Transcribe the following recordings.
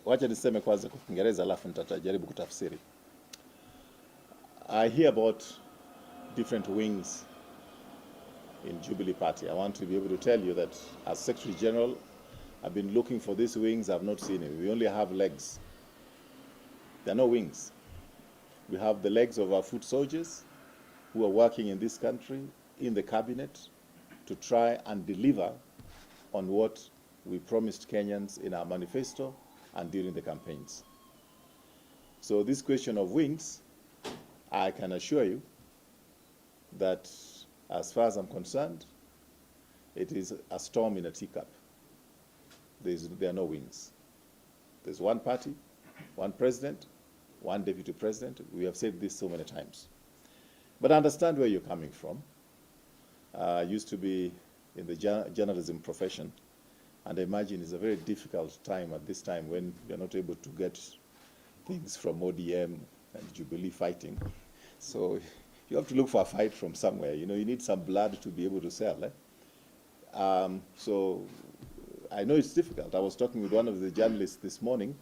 Wacha niseme kwanza kwa Kiingereza alafu nitajaribu kutafsiri. I hear about different wings in Jubilee Party. I want to be able to tell you that as Secretary General, I've been looking for these wings. I've not seen it. We only have legs. There are no wings. We have the legs of our foot soldiers who are working in this country, in the cabinet, to try and deliver on what we promised Kenyans in our manifesto and during the campaigns. So this question of wings, I can assure you that as far as I'm concerned, it is a storm in a teacup. There are no wings. There's one party, one president, one deputy president. We have said this so many times. But I understand where you're coming from. I used to be in the journalism profession, and I imagine it's a very difficult time at this time when you're not able to get things from ODM and Jubilee fighting. So you have to look for a fight from somewhere. You know, you need some blood to be able to sell. So I know it's difficult. I was talking with one of the journalists this morning,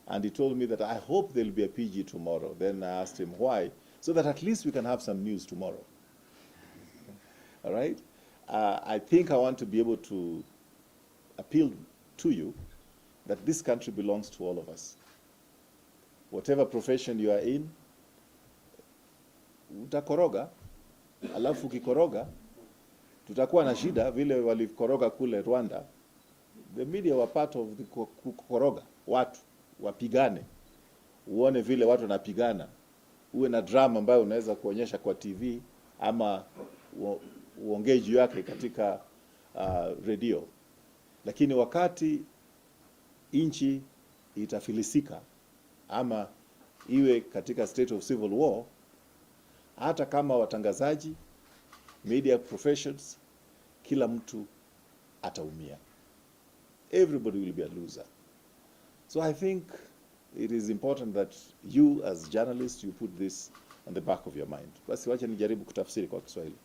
and he told me that I hope there'll be a PG tomorrow. Then I asked him why, so that at least we can have some news tomorrow. All right? I think I want to be able to appeal to you that this country belongs to all of us. Whatever profession you are in, utakoroga, alafu ukikoroga, tutakuwa na shida vile walikoroga kule Rwanda. The media were part of the kukoroga. Watu wapigane, uone vile watu wanapigana, uwe na drama ambayo unaweza kuonyesha kwa TV ama uongee juu yake katika radio. Lakini wakati nchi itafilisika ama iwe katika state of civil war, hata kama watangazaji, media professions, kila mtu ataumia. Everybody will be a loser. So I think it is important that you as journalists, you put this on the back of your mind. Basi wacha nijaribu kutafsiri kwa Kiswahili.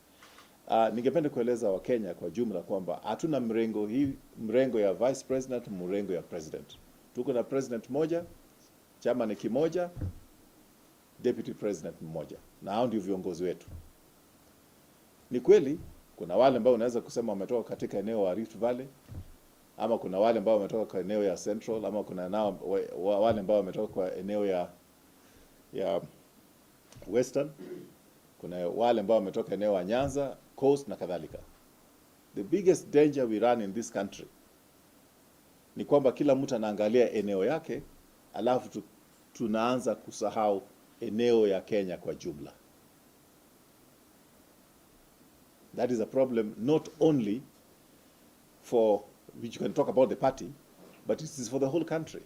Ningependa kueleza Wakenya kwa jumla kwamba hatuna mrengo ya vice president, mrengo ya president. Tuko na president moja, chama ni kimoja, deputy president mmoja, na hao ndio viongozi wetu. Ni kweli kuna wale ambao unaweza kusema wametoka katika eneo wa Rift Valley, ama kuna wale ambao wametoka kwa eneo ya Central, ama kuna wale ambao wametoka kwa eneo ya Western, kuna wale ambao wametoka eneo ya Nyanza, Coast na kadhalika. The biggest danger we run in this country ni kwamba kila mtu anaangalia eneo yake, alafu tunaanza kusahau eneo ya Kenya kwa jumla. That is a problem not only for which you can talk about the party, but it is for the whole country,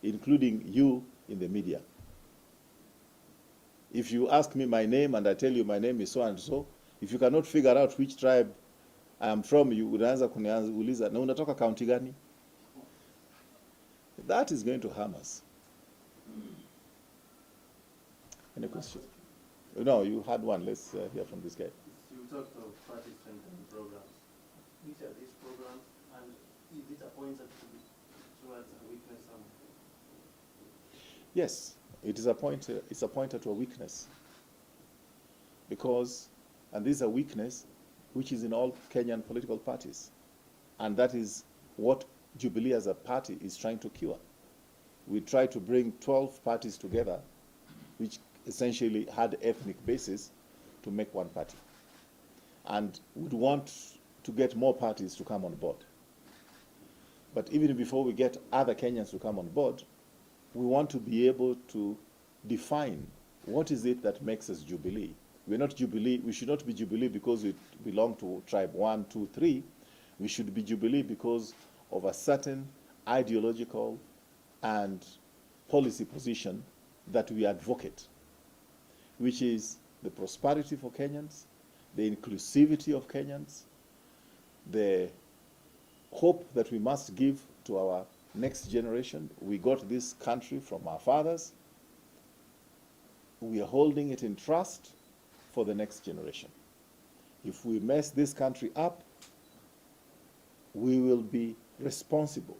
including you in the media. If you ask me my name and I tell you my name is so and so, if you cannot figure out which tribe I am from, you unaanza kuniuliza na unatoka county gani? That is going to harm us. Any question? No, you had one. Let's hear from this guy. You talked of party strengthening programs. Which are these programs, and is it appointed towards a weakness somewhere? Yes, it's appointed to a weakness. Because, and this is a weakness which is in all Kenyan political parties. And that is what Jubilee as a party is trying to cure. We try to bring 12 parties together, which essentially had ethnic basis, to make one party. And would want to get more parties to come on board. But even before we get other Kenyans to come on board, we want to be able to define what is it that makes us Jubilee. We're not Jubilee. We should not be Jubilee because we belong to tribe 1, 2, 3. We should be Jubilee because of a certain ideological and policy position that we advocate, which is the prosperity for Kenyans, the inclusivity of Kenyans, the hope that we must give to our next generation. We got this country from our fathers. We are holding it in trust for the next generation. If we mess this country up, we will be responsible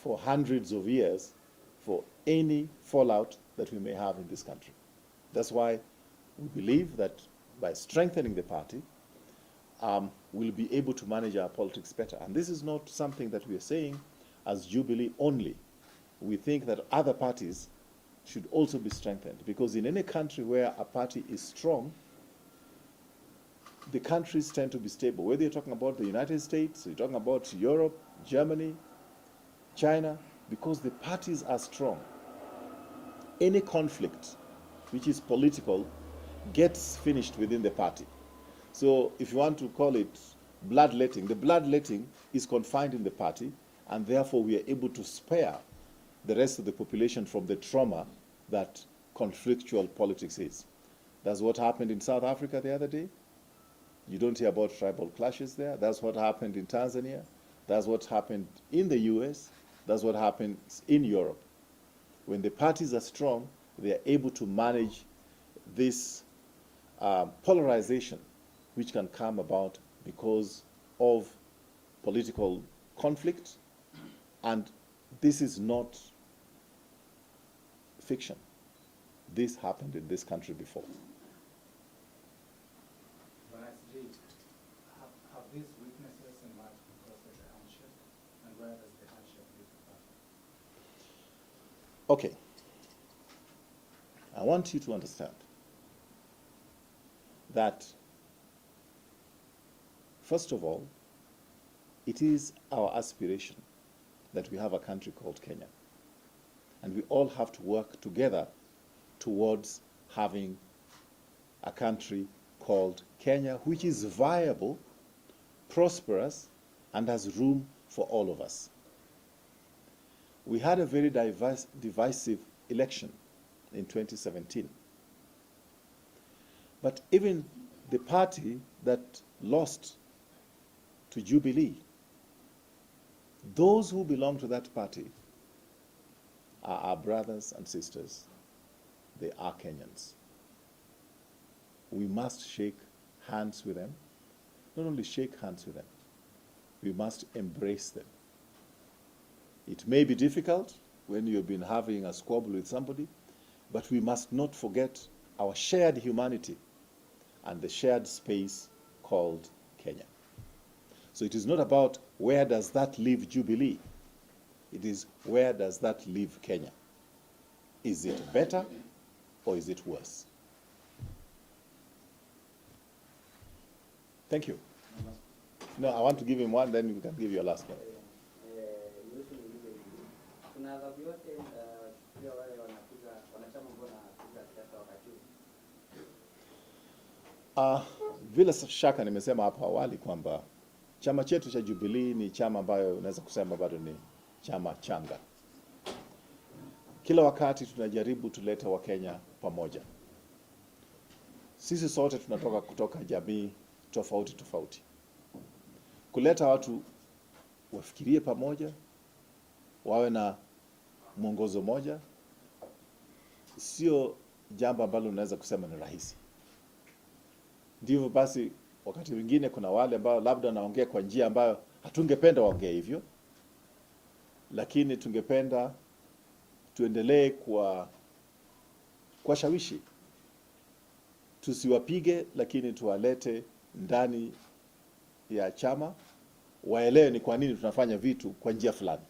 for hundreds of years for any fallout that we may have in this country. That's why we believe that by strengthening the party, we'll be able to manage our politics better. And this is not something that we are saying as Jubilee only. We think that other parties should also be strengthened, because in any country where a party is strong, the countries tend to be stable. Whether you're talking about the United States, you're talking about Europe, Germany, China, because the parties are strong. Any conflict which is political gets finished within the party. So if you want to call it bloodletting, the bloodletting is confined in the party, and therefore we are able to spare the rest of the population from the trauma that conflictual politics is. That's what happened in South Africa the other day. You don't hear about tribal clashes there. That's what happened in Tanzania. That's what happened in the US. That's what happens in Europe. When the parties are strong, they are able to manage this polarization which can come about because of political conflict. And this is not fiction. This happened in this country before. Have these weaknesses emerged because of the handshake, and where does the handshake leave the party? Okay. I want you to understand that, first of all, it is our aspiration that we have a country called Kenya. And we all have to work together towards having a country called Kenya, which is viable, prosperous, and has room for all of us. We had a very divisive election in 2017. But even the party that lost to Jubilee, those who belong to that party are our brothers and sisters. They are Kenyans. We must shake hands with them. Not only shake hands with them, we must embrace them. It may be difficult when you've been having a squabble with somebody, but we must not forget our shared humanity and the shared space called Kenya. So it is not about where does that leave Jubilee. It is where does that leave Kenya. Is it better or is it worse? Thank you. No, I want to give him one, then we can give you a last one. Vile shaka nimesema hapo awali kwamba chama chetu cha Jubilee ni chama ambayo unaweza kusema bado ni chama changa. Kila wakati tunajaribu tulete Wakenya pamoja. Sisi sote tunatoka kutoka jamii tofauti tofauti. Kuleta watu wafikirie pamoja, wawe na mwongozo moja, sio jambo ambalo unaweza kusema ni rahisi. Ndivyo basi wakati mwingine kuna wale ambao labda wanaongea kwa njia ambayo hatungependa waongee hivyo, lakini tungependa tuendelee kwa shawishi. Tusiwapige, lakini tuwalete ndani ya chama, waelewe ni kwa nini tunafanya vitu kwa njia fulani.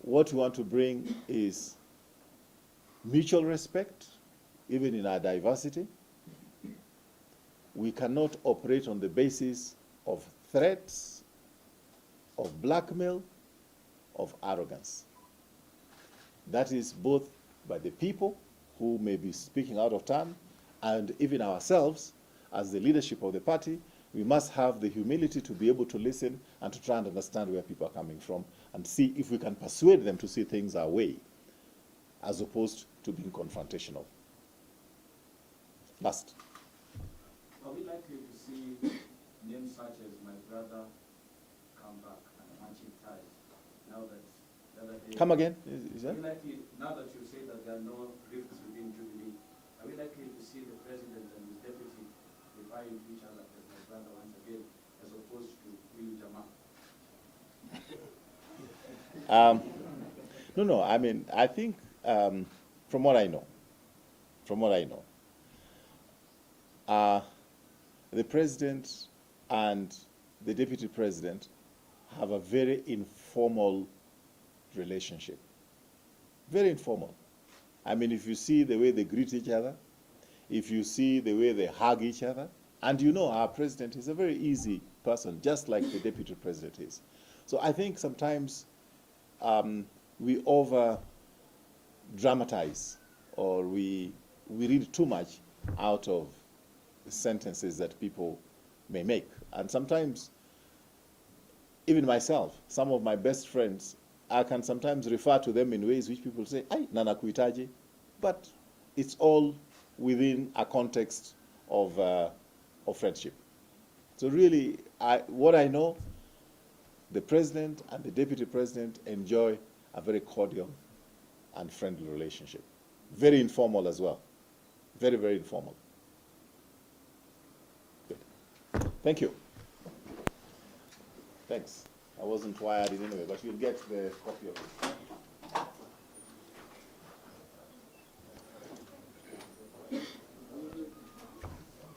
What we want to bring is mutual respect, even in our diversity. We cannot operate on the basis of threats, of blackmail, of arrogance. That is both by the people who may be speaking out of turn, and even ourselves as the leadership of the party. We must have the humility to be able to listen and to try and understand where people are coming from and see if we can persuade them to see things our way, as opposed to being confrontational. Last. Are we likely to see names such as my brother come back and matching ties now that the other day? Come again? Is Are that? we likely, now that you say that there are no rifts within Jubilee, are we likely to see the president and his deputy referring to each other as my brother once again, as opposed to Will Jama? No, I mean, I think from what I know, the president and the deputy president have a very informal relationship. Very informal. I mean, if you see the way they greet each other, if you see the way they hug each other, and you know our president is a very easy person, just like the deputy president is. So I think sometimes we over dramatize, or we read too much out of sentences that people may make. And sometimes, even myself, some of my best friends, I can sometimes refer to them in ways which people say, "Ay, nana kuitaje," but it's all within a context of friendship. So really, what I know, the president and the deputy president enjoy a very cordial and friendly relationship. Very informal as well. Very, very informal. Good. Thank you. Thanks. I wasn't wired in any way, but you'll get the copy of it.